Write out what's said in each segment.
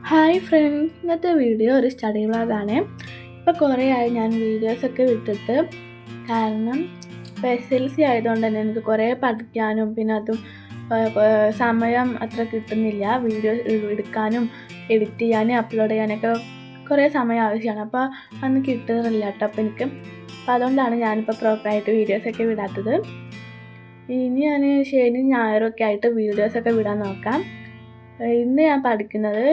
Hi friends, ഇന്നത്തെ video ഒരു study വ്ളോഗാണ്. ഇപ്പോൾ കുറേ ആയി ഞാൻ വീഡിയോസൊക്കെ വിട്ടിട്ട്. കാരണം ഇപ്പോൾ SLC ആയതുകൊണ്ട് തന്നെ എനിക്ക് കുറേ പഠിക്കാനും പിന്നെ അതും സമയം അത്ര കിട്ടുന്നില്ല. വീഡിയോ എടുക്കാനും എഡിറ്റ് ചെയ്യാനും അപ്ലോഡ് ചെയ്യാനൊക്കെ കുറേ സമയം ആവശ്യമാണ്. അപ്പോൾ അന്ന് കിട്ടുന്നില്ല കേട്ടോ അപ്പോൾ എനിക്ക്. അപ്പോൾ അതുകൊണ്ടാണ് ഞാനിപ്പോൾ പ്രോപ്പറായിട്ട് വീഡിയോസൊക്കെ വിടാത്തത്. ഇനി ഞാൻ ശനിയും ഞായറൊക്കെ ആയിട്ട് വീഡിയോസൊക്കെ വിടാൻ നോക്കാം. ഇന്ന് ഞാൻ പഠിക്കുന്നത്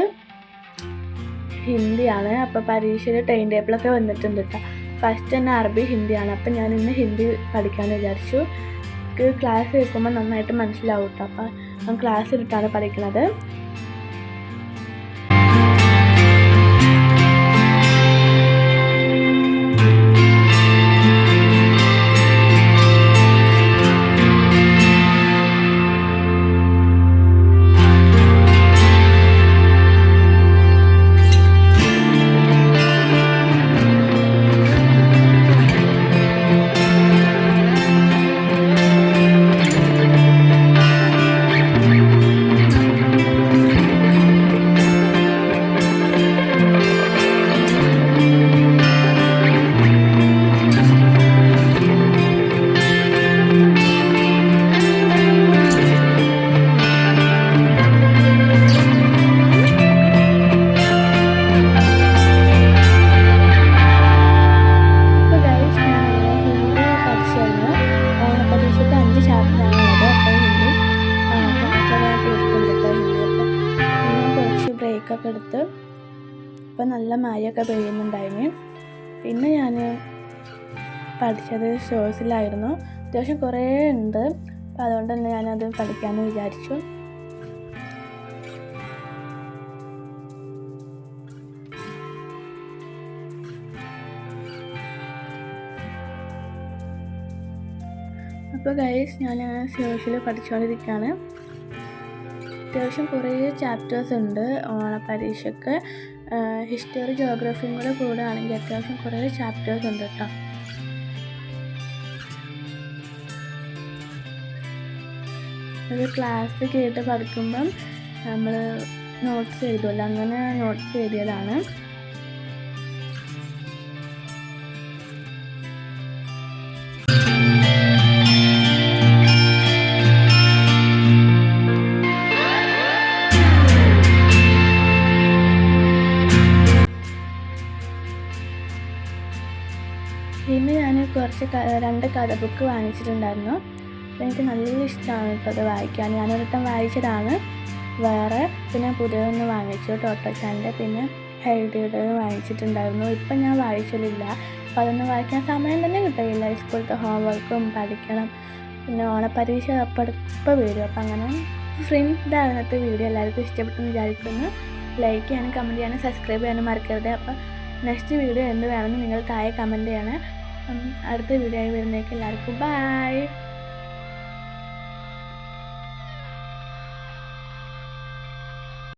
ഹിന്ദിയാണ്. അപ്പോൾ പരീക്ഷയിൽ ടൈം ടേബിളൊക്കെ വന്നിട്ടുണ്ട് കേട്ടോ. ഫസ്റ്റ് തന്നെ അറബി ഹിന്ദിയാണ്. അപ്പം ഞാൻ ഇന്ന് ഹിന്ദി പഠിക്കാമെന്ന് വിചാരിച്ചു. എനിക്ക് ക്ലാസ് കേൾക്കുമ്പോൾ നന്നായിട്ട് മനസ്സിലാവും കേട്ടോ. അപ്പോൾ ഞാൻ ക്ലാസ്സിലിട്ടാണ് പഠിക്കുന്നത്. ബ്രേക്കൊക്കെ എടുത്ത് ഇപ്പം നല്ല മഴയൊക്കെ പെയ്യുന്നുണ്ടായിരുന്നു. പിന്നെ ഞാൻ പഠിച്ചത് ഷോസിലായിരുന്നു. അത്യാവശ്യം കുറേ ഉണ്ട്. അപ്പം അതുകൊണ്ട് തന്നെ ഞാനത് പഠിക്കാമെന്ന് വിചാരിച്ചു. അപ്പോൾ ഗൈസ്, ഞാൻ ഷോസിൽ പഠിച്ചുകൊണ്ടിരിക്കുകയാണ്. അത്യാവശ്യം കുറേ ചാപ്റ്റേഴ്സ് ഉണ്ട് ഓണപ്പരീക്ഷയ്ക്ക്. ഹിസ്റ്ററി ജോഗ്രഫിയും കൂടെ കൂടുകയാണെങ്കിൽ അത്യാവശ്യം കുറേ ചാപ്റ്റേഴ്സ് ഉണ്ട് കേട്ടോ. ഒരു ക്ലാസ് കേട്ട് പഠിക്കുമ്പം നമ്മൾ നോട്ട്സ് എഴുതുമല്ലോ, അങ്ങനെ നോട്ട്സ് എഴുതിയതാണ്. പിന്നെ ഞാൻ കുറച്ച് 2 കഥ ബുക്ക് വാങ്ങിച്ചിട്ടുണ്ടായിരുന്നു. എനിക്ക് നല്ല ഇഷ്ടമാണ് കേട്ടോ അത് വായിക്കാൻ. ഞാനൊരിട്ടം വായിച്ചതാണ്. വേറെ പിന്നെ പുതിയതൊന്ന് വാങ്ങിച്ചു, ടോട്ടോച്ചാൻ്റെ പിന്നെ ഹെൽഡിയുടെ വാങ്ങിച്ചിട്ടുണ്ടായിരുന്നു. ഇപ്പം ഞാൻ വായിച്ചിട്ടില്ല. അപ്പോൾ അതൊന്നും വായിക്കാൻ സമയം തന്നെ കിട്ടില്ല. സ്കൂളത്തെ ഹോംവർക്കും പഠിക്കണം, പിന്നെ ഓണപ്പരീക്ഷ അപ്പോൾ വരും. അപ്പം അങ്ങനെ ഫ്രണ്ട്സ്, ഇന്നത്തെ വീഡിയോ എല്ലാവർക്കും ഇഷ്ടപ്പെട്ടെന്ന് വിചാരിക്കുന്നു. ലൈക്ക് ചെയ്യാനും കമൻറ്റ് ചെയ്യാനും സബ്സ്ക്രൈബ് ചെയ്യാനും മറക്കരുത്. അപ്പോൾ നെക്സ്റ്റ് വീഡിയോ എന്ത് വേണമെന്ന് നിങ്ങൾ താഴെ കമൻറ്റ് ചെയ്യണം. അടുത്ത വീഡിയോ ആയി വരുന്നേക്ക് എല്ലാവർക്കും ബൈ.